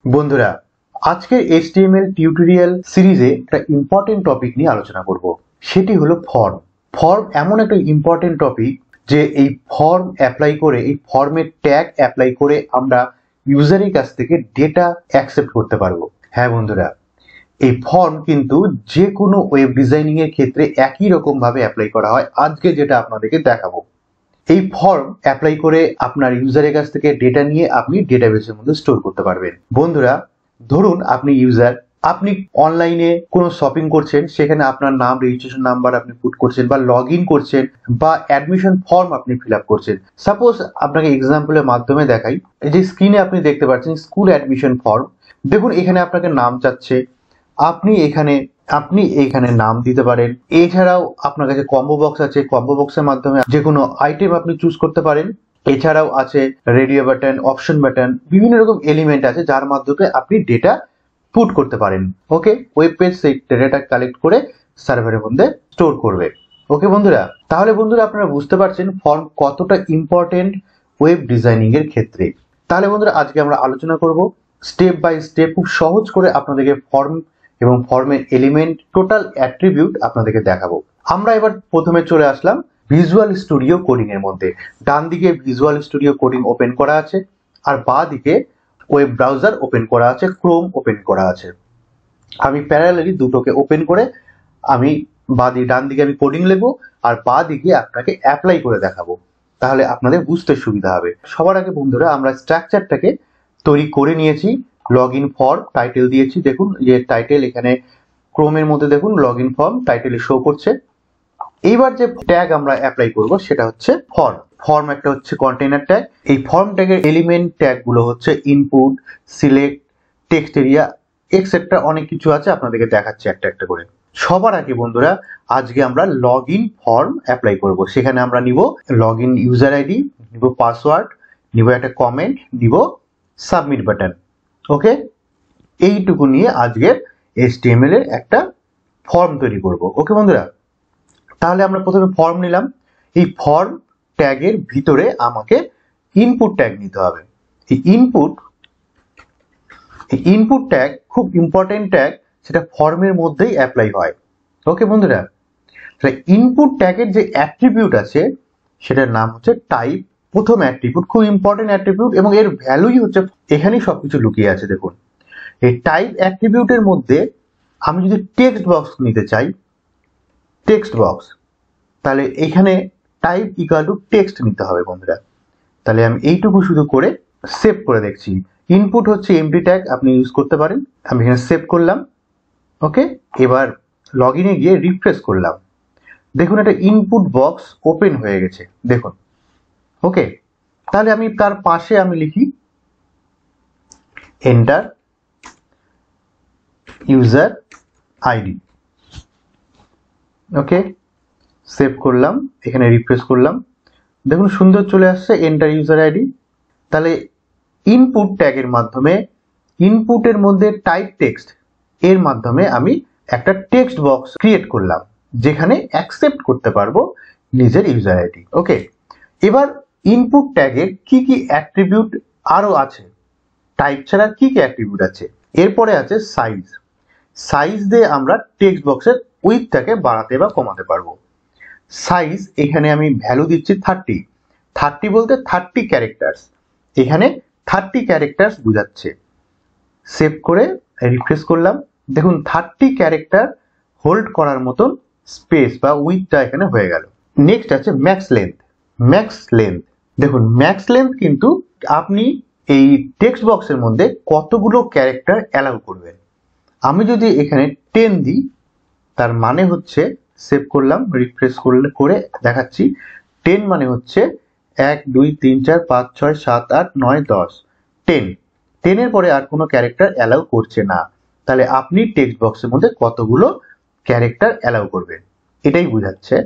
বন্ধুরা, আজকের HTML tutorial সিরিজে একটা ইম্পর্টেন্ট টপিক নিয়ে আলোচনা করব। সেটি হলো ফর্ম। ফর্ম এমন একটা ইম্পর্টেন্ট টপিক যে এই ফর্ম অ্যাপ্লাই করে, এই ফর্মের ট্যাগ অ্যাপ্লাই করে আমরা ইউজারের কাছ থেকে ডেটা অ্যাকসেপ্ট করতে পারবো। হ্যাঁ বন্ধুরা, এই ফর্ম কিন্তু যে কোনো ওয়েব ডিজাইনিং এর ক্ষেত্রে একই রকম ভাবে অ্যাপ্লাই করা হয়। আজকে যেটা আপনাদেরকে দেখাবো, এই ফর্ম অ্যাপ্লাই করে আপনার ইউজারের কাছ থেকে ডেটা নিয়ে আপনি ডেটাবেসের মধ্যে স্টোর করতে পারবেন। বন্ধুরা, ধরুন আপনি ইউজার, আপনি অনলাইনে কোনো শপিং করছেন, সেখানে আপনার নাম, রেজিস্ট্রেশন নাম্বার আপনি পুট করছেন বা লগ ইন করছেন বা অ্যাডমিশন ফর্ম আপনি ফিল আপ করছেন। সাপোজ আপনাকে এক্সাম্পলের মাধ্যমে দেখাই। এই যে স্ক্রিনে আপনি দেখতে পাচ্ছেন স্কুল অ্যাডমিশন ফর্ম। দেখুন এখানে আপনাকে নাম চাচ্ছে, আপনি এখানে নাম দিতে পারেন। এছাড়াও আপনার কাছে কম্বো বক্স আছে, কম্বো বক্সের মাধ্যমে যে কোনো আইটেম আপনি চুজ করতে পারেন। এছাড়াও আছে রেডিও বাটন, অপশন বাটন, বিভিন্ন রকম এলিমেন্ট আছে যার মাধ্যমে আপনি ডেটা পুট করতে পারেন। ওকে, ওয়েব পেজ সেই ডেটা কালেক্ট করে সার্ভারের মধ্যে স্টোর করবে। ওকে বন্ধুরা, তাহলে বন্ধুরা আপনারা বুঝতে পারছেন ফর্ম কতটা ইম্পর্টেন্ট ওয়েব ডিজাইনিং এর ক্ষেত্রে। তাহলে বন্ধুরা আজকে আমরা আলোচনা করব স্টেপ বাই স্টেপ, খুব সহজ করে আপনাদেরকে ফর্ম এবং ফর্মের এলিমেন্ট, টোটাল অ্যাট্রিবিউট আপনাদেরকে দেখাবো। আমরা এবার প্রথমে চলে আসলাম ভিজুয়াল স্টুডিও কোডিং এর মধ্যে। ডান দিকে ভিজুয়াল স্টুডিও কোডিং ওপেন করা আছে, আর বাঁ দিকে ওয়েব ব্রাউজার ওপেন করা আছে, ক্রোম ওপেন করা আছে। আমি প্যারালালি দুটোকে ওপেন করে আমি ডান দিকে আমি কোডিং লিখবো, আর বাঁ দিকে আপনাকে অ্যাপ্লাই করে দেখাবো, তাহলে আপনাদের বুঝতে সুবিধা হবে। সবার আগে বন্ধুরা আমরা স্ট্রাকচারটাকে তৈরি করে নিয়েছি। লগ ইন ফর্ম টাইটেল দিয়েছি, দেখুন যে টাইটেল এখানে ক্রোমের মধ্যে দেখুন লগ ইন ফর্ম টাইটেলে শো করছে। এইবার যে ট্যাগ আমরা অ্যাপ্লাই করব সেটা হচ্ছে ফর্ম। ফর্ম একটা হচ্ছে কন্টেইনার ট্যাগ। এই ফর্ম ট্যাগের এলিমেন্ট ট্যাগ গুলো হচ্ছে input, select, text area, etcetera, অনেক কিছু আছে, আপনাদেরকে দেখাচ্ছি একটা একটা করে। সবার আগে বন্ধুরা আজকে আমরা লগ ইন ফর্ম অ্যাপ্লাই করব। সেখানে আমরা নিব লগ ইন ইউজার আইডি, নিব পাসওয়ার্ড, নিব একটা কমেন্ট, নিব সাবমিট বাটন। ওকে, এইটুকু নিয়ে আজকের HTML এর একটা ফর্ম তৈরি করব। ওকে বন্ধুরা, তাহলে আমরা প্রথমে ফর্ম নিলাম। এই ফর্ম ট্যাগের ভিতরে আমাকে ইনপুট ট্যাগ নিতে হবে। এই ইনপুট ট্যাগ খুব ইম্পর্টেন্ট ট্যাগ, সেটা ফর্মের মধ্যেই অ্যাপ্লাই হয়। ওকে বন্ধুরা, তাহলে ইনপুট ট্যাগের যে অ্যাট্রিবিউট আছে সেটার নাম হচ্ছে টাইপ। প্রথম অ্যাট্রিবিউট, খুব ইম্পর্টেন্ট অ্যাট্রিবিউট, এবং এর ভ্যালুই হচ্ছে এখানেই সবকিছু লুকিয়ে আছে। দেখুন এই টাইপ অ্যাট্রিবিউটের মধ্যে আমি যদি টেক্সট বক্স নিতে চাই, টেক্সট বক্স, তাহলে এখানে টাইপ ইকুয়াল টু টেক্সট নিতে হবে বন্ধুরা। তাহলে আমি এইটুকু শুধু করে সেভ করে দেখছি। ইনপুট হচ্ছে এমটি ট্যাগ, আপনি ইউজ করতে পারেন। আমি এখানে সেভ করলাম। ওকে, এবার লগ ইনে গিয়ে রিফ্রেশ করলাম। দেখুন একটা ইনপুট বক্স ওপেন হয়ে গেছে, দেখুন। ওকে, তাহলে আমি তার পাশে আমি লিখি এন্টার ইউজার আইডি। ওকে, সেভ করলাম, এখানে রিফ্রেশ করলাম, দেখুন সুন্দর চলে আসছে এন্টার ইউজার আইডি। তাহলে ইনপুট ট্যাগের মাধ্যমে, ইনপুটের মধ্যে টাইপ টেক্সট, এর মাধ্যমে আমি একটা টেক্সট বক্স ক্রিয়েট করলাম যেখানে অ্যাকসেপ্ট করতে পারবো নিজের ইউজার আইডি। ওকে, এবার ইনপুট ট্যাগের কি কি অ্যাট্রিবিউট আরো আছে, টাইপ ছাড়া কি কি অ্যাট্রিবিউট আছে। এরপরে আছে সাইজ। সাইজ দিয়ে আমরা টেক্সট বক্সের উইডথটাকে বাড়াতে বা কমাতে পারবো। সাইজ এখানে আমি ভ্যালু দিচ্ছি 30 বলতে 30 ক্যারেক্টার্স, এখানে 30 ক্যারেক্টার্স বোঝাচ্ছে। সেভ করে রিফ্রেশ করলাম, দেখুন 30 ক্যারেক্টার হোল্ড করার মতন স্পেস বা উইডথটা এখানে হয়ে গেল। নেক্সট আছে ম্যাক্স লেন্থ। দেখুন ম্যাক্স লেন্থ কিন্তু আপনি এই টেক্সট বক্সের মধ্যে কতগুলো ক্যারেক্টার অ্যালাউ করবেন। আমি যদি এখানে 10 দিই, তার মানে হচ্ছে, সেভ করলাম, রিফ্রেশ করে দেখাচ্ছি, 10 মানে হচ্ছে 1 2 3 4 5 6 7 8 9 10, 10 এর পরে আর কোনো ক্যারেক্টার অ্যালাউ করছে না। তাহলে আপনি টেক্সট বক্সের মধ্যে কতগুলো ক্যারেক্টার অ্যালাউ করবেন, এটাই বোঝাচ্ছে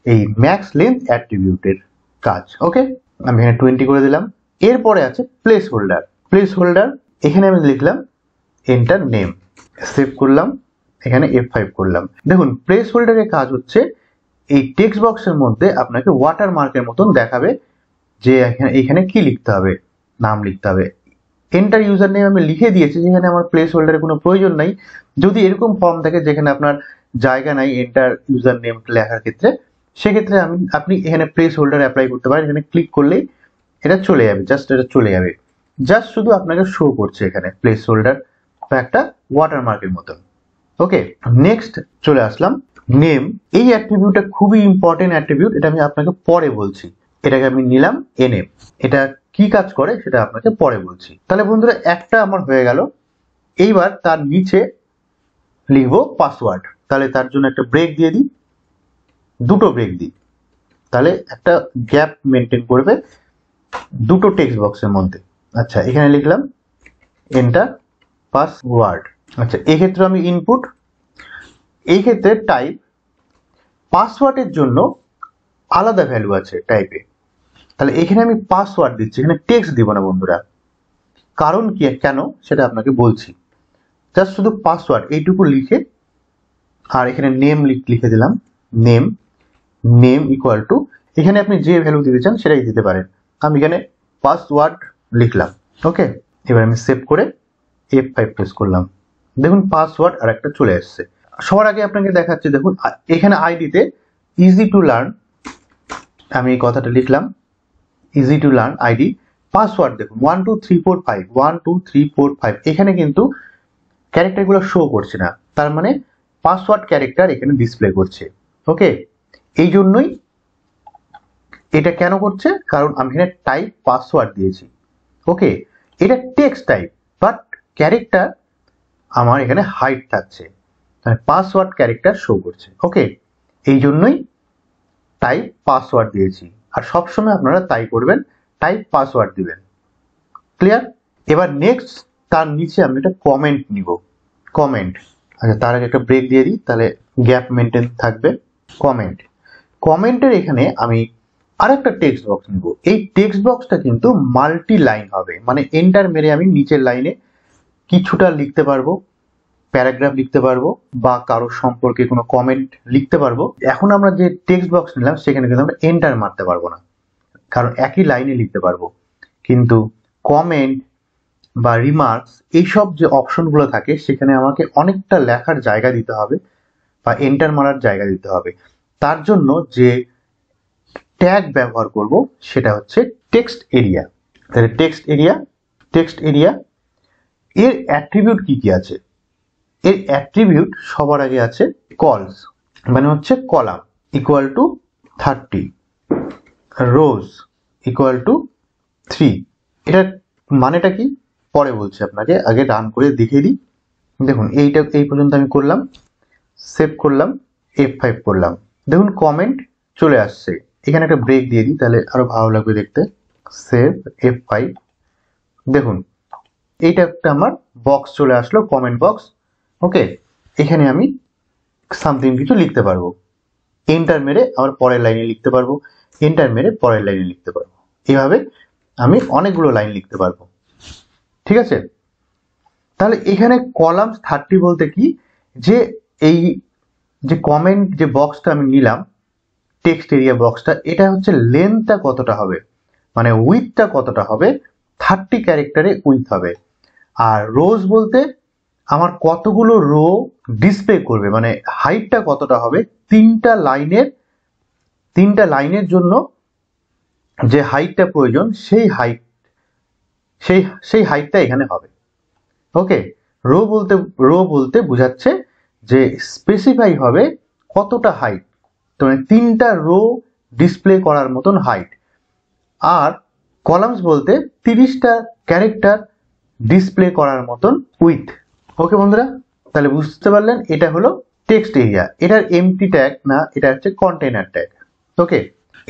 এই ম্যাক্স লেন্থ অ্যাট্রিবিউটের কাজ। ওকে, আমি এখানে 20 করে দিলাম। এরপরে আছে প্লেস হোল্ডার, এখানে আমি লিখলাম এন্টার নেম, সেভ করলাম, এখানে F5 করলাম। দেখুন প্লেস হোল্ডারের কাজ হচ্ছে এই টেক্সট বক্সের মধ্যে আপনাকে ওয়াটার মার্কের মতন দেখাবে যে এখানে কি লিখতে হবে, নাম লিখতে হবে। এন্টার ইউজার নেম আমি লিখে দিয়েছি, যেখানে আমার প্লেস হোল্ডারের কোনো প্রয়োজন নাই। যদি এরকম ফর্ম থাকে যেখানে আপনার জায়গা নাই এন্টার ইউজার নেম লেখার ক্ষেত্রে, সেক্ষেত্রে আপনি এখানে প্লেস হোল্ডার অ্যাপ্লাই করতে পারেন। এখানে ক্লিক করলেই এটা চলে যাবে, জাস্ট এটা চলে যাবে, জাস্ট শুধু আপনাকে শো করছে এখানে প্লেস হোল্ডার বা একটা ওয়াটারমার্কের মতন। ওকে, নেক্সট চলে আসলাম নেম। এই অ্যাট্রিবিউটটা খুবই ইম্পর্টেন্ট অ্যাট্রিবিউট, এটা আমি আপনাকে পরে বলছি। এটাকে আমি নিলাম এনএম, এটা কি কাজ করে সেটা আপনাকে পরে বলছি। তাহলে বন্ধুরা একটা আমার হয়ে গেল। এইবার তার নিচে লিখবো পাসওয়ার্ড। তাহলে তার জন্য একটা ব্রেক দিয়ে দিই, দুটো ব্রেক দিই, তাহলে একটা গ্যাপ মেনটেন করবে দুটো টেক্সট বক্সের মধ্যে। আচ্ছা, এখানে লিখলাম এন্টার পাসওয়ার্ড। আচ্ছা, এক্ষেত্রে আমি ইনপুট, এই ক্ষেত্রে টাইপ। পাসওয়ার্ডের জন্য আলাদা ভ্যালু আছে টাইপে, তাহলে এখানে আমি পাসওয়ার্ড দিচ্ছি, এখানে টেক্সট দিব না বন্ধুরা। কারণ কি, কেন সেটা আপনাকে বলছি। জাস্ট শুধু পাসওয়ার্ড এইটুকু লিখে, আর এখানে নেম লিখে দিলাম, নেম নেম ইকুয়াল টু, এখানে আপনি যে ভ্যালু দিতে চান সেটাই দিতে পারেন। আমি এখানে পাসওয়ার্ড লিখলাম। ওকে, এবার আমি সেভ করে F5 প্রেস করলাম। দেখুন পাসওয়ার্ড আর একটা চলে আসছে। সবার আগে আপনাকে দেখাচ্ছি, দেখুন এখানে আইডিতে ইজি টু লার্ন, আমি এই কথাটা লিখলাম easy to learn ID. Password দেখুন 1 2 3 4 5 1 2 3 4 5, এখানে কিন্তু ক্যারেক্টারগুলো শো করছে না, তার মানে পাসওয়ার্ড ক্যারেক্টার এখানে ডিসপ্লে করছে। ওকে, এই জন্যই এটা কেন করছে, কারণ আমি এখানে টাইপ পাসওয়ার্ড দিয়েছি। ওকে, এটা টেক্সট টাইপ, বাট ক্যারেক্টার আমার এখানে হাইড থাকছে, পাসওয়ার্ড ক্যারেক্টার শো করছে। ওকে, এই জন্যই টাইপ পাসওয়ার্ড দিয়েছি। আর সবসময় আপনারা তাই করবেন, টাইপ পাসওয়ার্ড দিবেন। ক্লিয়ার? এবার নেক্সট তার নিচে আমি একটা কমেন্ট নিব, কমেন্ট। আচ্ছা, তার আগে একটা ব্রেক দিয়ে দিই, তাহলে গ্যাপ মেনটেন থাকবে। কমেন্ট, কমেন্টের এখানে আমি আরেকটা টেক্সট বক্স নিব। এই টেক্সট বক্সটা কিন্তু মাল্টি লাইন হবে, মানে এন্টার মেরে আমি নিচের লাইনে কিছুটা লিখতে পারবো, প্যারাগ্রাফ লিখতে পারবো, বা কারোর সম্পর্কে কোনো কমেন্ট লিখতে পারবো। এখন আমরা যে টেক্সট বক্স নিলাম সেখানে কিন্তু আমরা এন্টার মারতে পারবো না, কারণ একই লাইনে লিখতে পারবো। কিন্তু কমেন্ট বা রিমার্কস এইসব যে অপশনগুলো থাকে সেখানে আমাকে অনেকটা লেখার জায়গা দিতে হবে বা এন্টার মারার জায়গা দিতে হবে। তার জন্য যে ট্যাগ ব্যবহার করব সেটা হচ্ছে টেক্সট এরিয়া। তাহলে টেক্সট এরিয়া এর অ্যাট্রিবিউট কি কি আছে? এর অ্যাট্রিবিউট সবার আগে আছে কলস, মানে হচ্ছে column equal to 30, rose equal to 3। এটা মানেটা কি পরে বলছি আপনাকে, আগে রান করে দেখিয়ে দিই। দেখুন এইটা এই পর্যন্ত আমি করলাম, সেভ করলাম, F5 করলাম, দেখুন কমেন্ট চলে আসছে। এখানে একটা ব্রেক দিয়ে দিই, তাহলে আরো ভালো লাগবে দেখতে। সেভ, F5, দেখুন এইটা একটা আমার বক্স চলে আসলো, কমেন্ট বক্স। ওকে, এখানে আমি সামথিং কিছু লিখতে পারবো, এন্টার মেরে আবার পরের লাইনে লিখতে পারবো, এন্টার মেরে পরের লাইনে লিখতে পারবো। এইভাবে আমি অনেকগুলো লাইন লিখতে পারবো। ঠিক আছে, তাহলে এখানে কলামস 30 বলতে কি, যে এই যে কমেন্ট যে বক্সটা আমি নিলাম, টেক্সট এরিয়া বক্সটা, এটা হচ্ছে লেন্থটা কতটা হবে, মানে উইথটা কতটা হবে, 30 ক্যারেক্টারে উইথ হবে। আর রোজ বলতে আমার কতগুলো রো ডিসপ্লে করবে, মানে হাইটটা কতটা হবে, তিনটা লাইনের জন্য যে হাইটটা প্রয়োজন সেই হাইটটা এখানে হবে। ওকে, রো বলতে বোঝাচ্ছে যে স্পেসিফাই হবে কতটা হাইট, তো মানে তিনটা রো ডিসপ্লে করার মতন হাইট। আর কলামস বলতে 30টা ক্যারেক্টার ডিসপ্লে করার মতন উইথ। ওকে বন্ধুরা, তাহলে বুঝতে পারলেন এটা হলো টেক্সট এরিয়া, এটার এমটি ট্যাগ না, এটা হচ্ছে কন্টেইনার ট্যাগ। ওকে,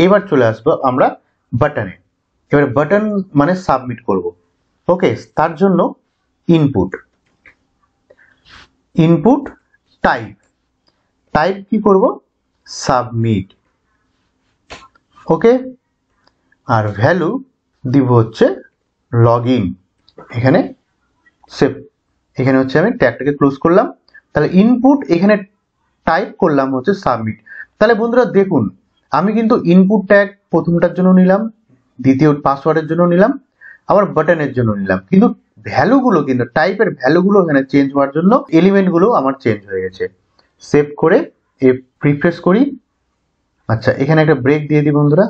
এবার চলে আসবো আমরা বাটনে। এবার বাটন মানে সাবমিট করব। ওকে, তার জন্য ইনপুট টাইপ কি করব, সাবমিট। ওকে, আর ভ্যালু দিব হচ্ছে লগইন। এখানে সেভ, এখানে হচ্ছে আমি ট্যাগটাকে ক্লোজ করলাম। তাহলে ইনপুট এখানে টাইপ করলাম হচ্ছে সাবমিট। তাহলে বন্ধুরা দেখুন, আমি কিন্তু ইনপুট ট্যাগ প্রথমটার জন্য নিলাম, দ্বিতীয় পাসওয়ার্ডের জন্য নিলাম, আবার বাটনের জন্য নিলাম, কিন্তু ভ্যালুগুলো কিন্তু টাইপের ভ্যালুগুলো এখানে চেঞ্জ হওয়ার জন্য এলিমেন্টগুলো আমার চেঞ্জ হয়ে গেছে। সেভ করে রিফ্রেশ করি। আচ্ছা, এখানে একটা ব্রেক দিয়ে দিই বন্ধুরা,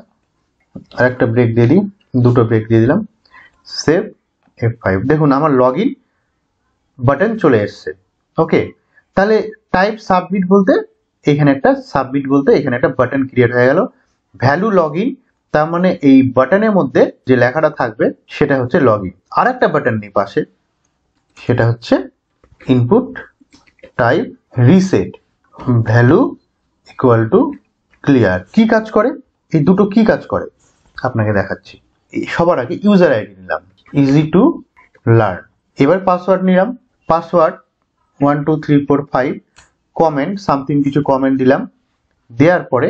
আর একটা ব্রেক দিয়ে দিই, দুটো ব্রেক দিয়ে দিলাম। সেভ F5, দেখুন আমার লগ ইন বাটন চলে এসছে। ওকে, তাহলে টাইপ সাবমিট বলতে এখানে একটা বাটন ক্রিয়েট হয়ে গেল। ভ্যালু লগ ইন, তার মানে এই বাটনের মধ্যে যে লেখাটা থাকবে সেটা হচ্ছে লগ ইন। আর একটা বাটন নেই পাশে, সেটা হচ্ছে input type reset value equal to clear. কি কাজ করে এই দুটো, কি কাজ করে আপনাকে দেখাচ্ছি। সবার আগে ইউজার আইডি নিলাম, ইজি টু লার্ন। এবার পাসওয়ার্ড নিলাম, পাসওয়ার্ড 1 2 3 4 5, কমেন্ট সামথিং, কিছু কমেন্ট দিলাম। দেওয়ার পরে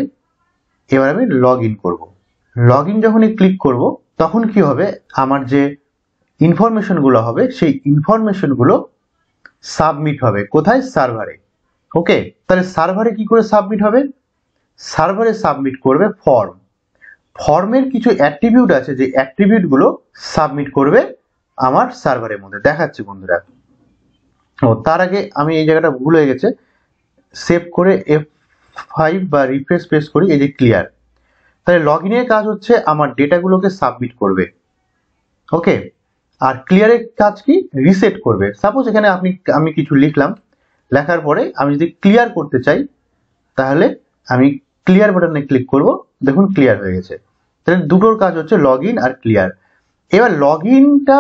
এবার আমি লগ ইন করবো। লগ ইন যখনই ক্লিক করব তখন কি হবে, আমার যে ইনফরমেশন গুলো হবে সেই ইনফরমেশন গুলো সাবমিট হবে কোথায়, সার্ভারে। ওকে, তাহলে সার্ভারে কি করে সাবমিট হবে, সার্ভারে সাবমিট করবে ফর্ম। ফর্মের কিছু অ্যাট্রিবিউট আছে, যে অ্যাট্রিবিউট গুলো সাবমিট করবে আমার সার্ভারের মধ্যে। দেখাচ্ছি বন্ধুরা। ও তার আগে আমি এই জায়গাটা ভুল হয়ে গেছে, সেভ করে F5 বা রিফ্রেশ প্রেস করি, এই যে ক্লিয়ার। তাহলে লগ ইনের কাজ হচ্ছে আমার ডেটাগুলোকে সাবমিট করবে। ওকে, আর ক্লিয়ারের কাজ কি, রিসেট করবে। সাপোজ এখানে আমি কিছু লিখলাম, লেখার পরে আমি যদি ক্লিয়ার করতে চাই তাহলে আমি ক্লিয়ার বাটনে ক্লিক করব, দেখুন ক্লিয়ার হয়ে গেছে। তাহলে দুটোর কাজ হচ্ছে লগ ইন আর ক্লিয়ার। এবার লগ ইনটা,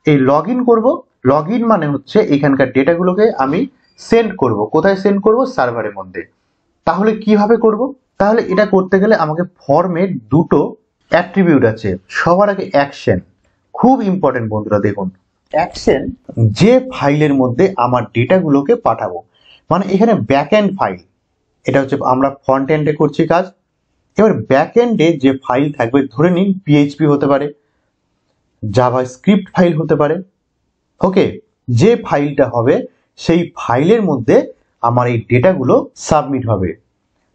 এই লগ ইন করবো, লগ ইন মানে হচ্ছে এখানকার ডেটাগুলোকে আমি সেন্ড করব। কোথায় সেন্ড করব, সার্ভারের মধ্যে। তাহলে কিভাবে করব, তাহলে এটা করতে গেলে আমাকে ফর্মের দুটো অ্যাট্রিবিউট আছে। সবার আগে অ্যাকশন, খুব ইম্পর্টেন্ট বন্ধুরা। দেখুন অ্যাকশন, যে ফাইলের মধ্যে আমার ডেটাগুলোকে পাঠাবো, মানে এখানে ব্যাক এন্ড ফাইল, এটা হচ্ছে আমরা ফ্রন্ট এন্ডে করছি কাজ। এবার ব্যাক এন্ডে যে ফাইল থাকবে, ধরে নিন পিএইচপি হতে পারে, জাভা স্ক্রিপ্ট ফাইল হতে পারে। ওকে, যে ফাইলটা হবে সেই ফাইলের মধ্যে আমার এই ডেটাগুলো সাবমিট হবে।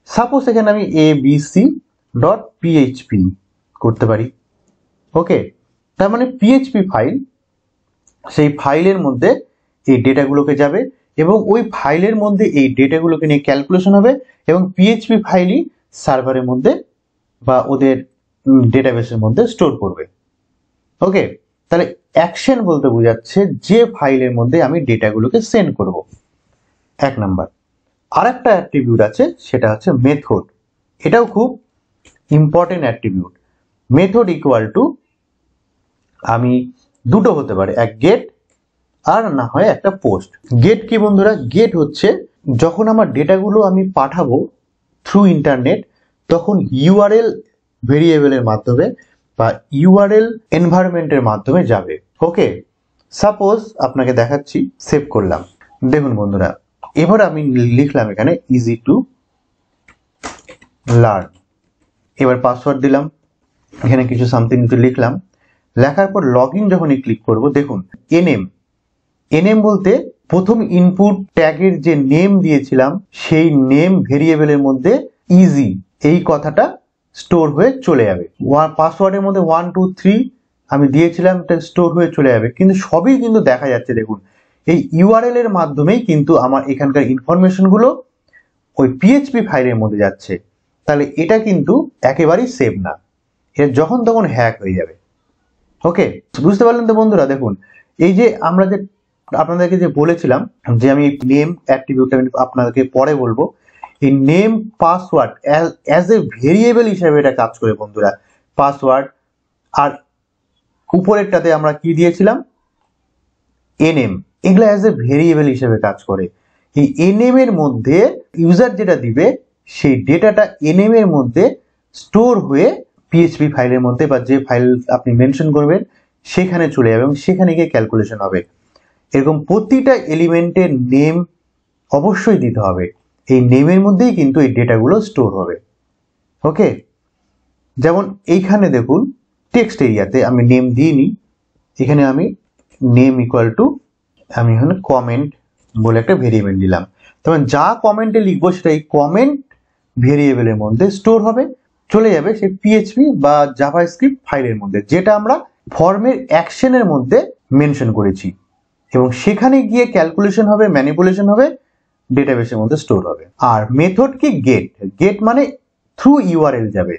সাপোজ এখানে আমি abc.php করতে পারি। ওকে, তার মানে পিএইচপি ফাইল, সেই ফাইলের মধ্যে এই ডেটাগুলোকে যাবে এবং ওই ফাইলের মধ্যে এই ডেটাগুলোকে নিয়ে ক্যালকুলেশন হবে এবং পিএইচপি ফাইলই সার্ভারের মধ্যে বা ওদের ডেটাবেসের মধ্যে স্টোর করবে। ওকে, তাহলে অ্যাকশন বলতে বোঝাচ্ছে যে ফাইলের মধ্যে আমি ডেটাগুলোকে সেন্ড করব, এক নাম্বার। আর একটা অ্যাট্রিবিউট আছে, সেটা হচ্ছে মেথড। এটাও খুব important attribute. Method equal to, আমি দুটো হতে পারে, এক গেট আর না হয় একটা পোস্ট। গেট কি বন্ধুরা, গেট হচ্ছে যখন আমার ডেটাগুলো আমি পাঠাবো থ্রু ইন্টারনেট, তখন ইউআরএল ভেরিয়েবলের মাধ্যমে বা ইউআরএল এনভায়রনমেন্টের মাধ্যমে যাবে। ওকে, সাপোজ আপনাকে দেখাচ্ছি, সেভ করলাম। দেখুন বন্ধুরা, এবার আমি লিখলাম এখানে ইজি টু লার্ন। এবার পাসওয়ার্ড দিলাম, এখানে কিছু সামথিং কিছু লিখলাম। লেখার পর লগ ইন যখনই ক্লিক করব, দেখুন এনএম বলতে প্রথম ইনপুট ট্যাগের যে নেম দিয়েছিলাম সেই নেম ভেরিয়েবলের মধ্যে ইজি এই কথাটা স্টোর হয়ে চলে যাবে। পাসওয়ার্ডের মধ্যে 1 2 3 আমি দিয়েছিলাম, এটা স্টোর হয়ে চলে যাবে। কিন্তু সবই কিন্তু দেখা যাচ্ছে, দেখুন এই ইউআরএল এর মাধ্যমেই কিন্তু আমার এখানকার ইনফরমেশন গুলো ওই পিএইচপি ফাইলের মধ্যে যাচ্ছে। তাহলে এটা কিন্তু একেবারেই সেভ না, এটা যখন তখন হ্যাক হয়ে যাবে। ওকে, বুঝতে পারলেন তো বন্ধুরা? দেখুন এই যে আমরা যে আপনাদেরকে যে বলেছিলাম যে আমি নেম অ্যাট্রিবিউট আপনাদেরকে পরে বলবো, এই name password as a variable হিসেবে এটা কাজ করে বন্ধুরা। পাসওয়ার্ড আর উপরেরটাতে আমরা কি দিয়েছিলাম, এনএম, এগুলো অ্যাজ এ ভেরিয়েবল হিসেবে কাজ করে। এই এনএম এর মধ্যে ইউজার যেটা দিবে সেই ডেটাটা এনএম এর মধ্যে স্টোর হয়ে পিএইচপি ফাইলের মধ্যে বা যে ফাইল আপনি মেনশন করবেন সেখানে চলে যাবে এবং সেখানে গিয়ে ক্যালকুলেশন হবে। এরকম প্রতিটা এলিমেন্টের নেম অবশ্যই দিতে হবে, এই নেমের মধ্যেই কিন্তু এই ডেটাগুলো স্টোর হবে। ওকে, যেমন এইখানে দেখুন টেক্সট এরিয়াতে আমি নেম দিইনি, এখানে আমি নেম ইকুয়াল টু আমি এখানে কমেন্ট বলে একটা ভেরিয়েবল দিলাম। তখন যা কমেন্টে লিখবো সেটা এই কমেন্ট ভেরিয়েবলের মধ্যে স্টোর হবে, চলে যাবে সেই পিএইচপি বা জাভা স্ক্রিপ্ট ফাইলের মধ্যে, যেটা আমরা ফর্মের অ্যাকশনের মধ্যে মেনশন করেছি এবং সেখানে গিয়ে ক্যালকুলেশন হবে, ম্যানিপুলেশন হবে, ডেটাবেসের মধ্যে স্টোর হবে। আর মেথড কি গেট, গেট মানে থ্রু ইউআরএল যাবে,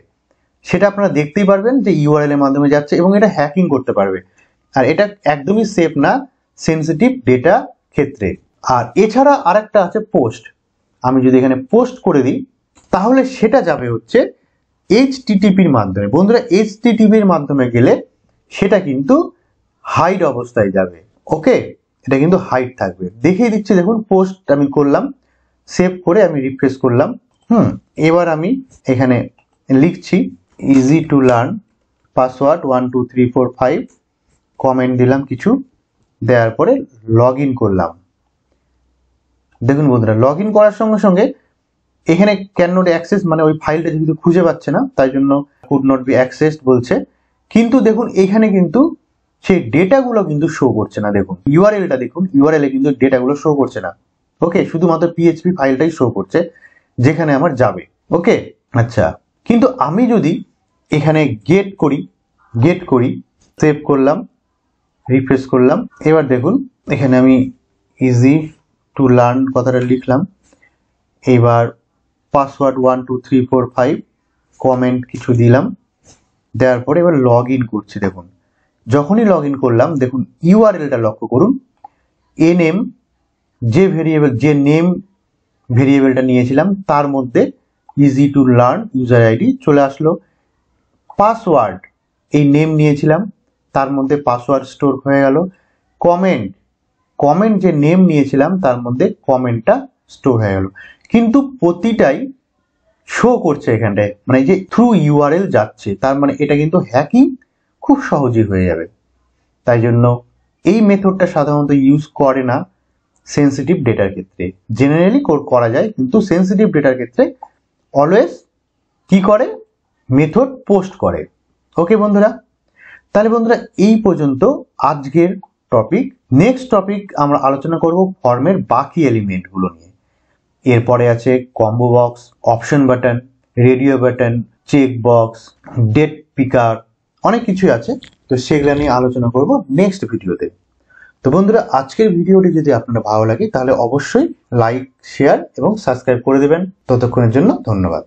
সেটা আপনারা দেখতেই পারবেন যে ইউআরএল এর মাধ্যমে যাচ্ছে এবং এটা হ্যাকিং করতে পারবে। আর এটা একদমই সেফ না সেনসিটিভ ডেটা ক্ষেত্রে। আর এছাড়া আরেকটা আছে পোস্ট। আমি যদি এখানে পোস্ট করে দিই তাহলে সেটা যাবে হচ্ছে এইচটিটিপির মাধ্যমে। বন্ধুরা এইচটিটিপির মাধ্যমে গেলে সেটা কিন্তু হাইড অবস্থায় যাবে। ওকে, এটা কিন্তু হাইড থাকবে। দেখিয়ে দিচ্ছি, দেখুন পোস্ট আমি করলাম, সেভ করে আমি রিফ্রেশ করলাম। এবার আমি এখানে লিখছি easy to learn password 1 2 3 4 5, comment দিলাম কিছু, দেওয়ার পরে লগ ইন করলাম। দেখুন বন্ধুরা লগ ইন করার সঙ্গে সঙ্গে এখানে ক্যান নট অ্যাক্সেস মানে ওই ফাইলটা যেহেতু খুঁজে পাচ্ছে না তাই জন্য কুড নট বি অ্যাক্সেসড বলছে। কিন্তু দেখুন এখানে কিন্তু সেই ডেটাগুলো কিন্তু শো করছে না। দেখুন ইউআরএলটা দেখুন, ইউআরএল এ কিন্তু ডেটাগুলো শো করছে না। ওকে, শুধুমাত্র পিএইচপি ফাইলটাই শো করছে যেখানে আমার যাবে। ওকে, আচ্ছা, কিন্তু আমি যদি এখানে গেট করি, সেভ করলাম, রিফ্রেশ করলাম, এবার দেখুন এখানে আমি ইজি টু লার্ন কথাটা লিখলাম, এবার পাসওয়ার্ড 1 2 3 4 5, কমেন্ট কিছু দিলাম, দেওয়ার পরে এবার লগ ইন করছি। দেখুন যখনই লগ ইন করলাম দেখুন ইউআরএলটা লক্ষ্য করুন, এনএম যে ভেরিয়েবল, যে নেম ভেরিয়েবলটা নিয়েছিলাম তার মধ্যে easy to learn user ID চলে আসলো। পাসওয়ার্ড এই নেম নিয়েছিলাম তার মধ্যে পাসওয়ার্ড স্টোর হয়ে গেল। কমেন্ট যে নেম নিয়েছিলাম তার মধ্যে কমেন্টটা স্টোর হয়ে গেল। কিন্তু প্রতিটাই শো করছে এখানটায়, মানে যে থ্রু ইউআরএল যাচ্ছে, তার মানে এটা কিন্তু হ্যাকিং খুব সহজেই হয়ে যাবে। তাই জন্য এই মেথডটা সাধারণত ইউজ করে না সেন্সিটিভ ডেটার ক্ষেত্রে। জেনারেলি করা যায়, কিন্তু সেন্সিটিভ ডেটার ক্ষেত্রে অলওয়েজ কি করে, মেথড পোস্ট করে। ওকে বন্ধুরা, তাহলে বন্ধুরা এই পর্যন্ত আজকের টপিক। নেক্সট টপিক আমরা আলোচনা করব ফর্মের বাকি এলিমেন্টগুলো নিয়ে। এরপরে আছে combo box, option button, radio button, check box, date picker, অনেক কিছুই আছে। তো সেগুলো নিয়ে আলোচনা করব নেক্সট ভিডিওতে। তো বন্ধুরা আজকের ভিডিওটি যদি আপনাদের ভালো লাগে তাহলে অবশ্যই লাইক, শেয়ার এবং সাবস্ক্রাইব করে দেবেন। ততক্ষণের জন্য ধন্যবাদ।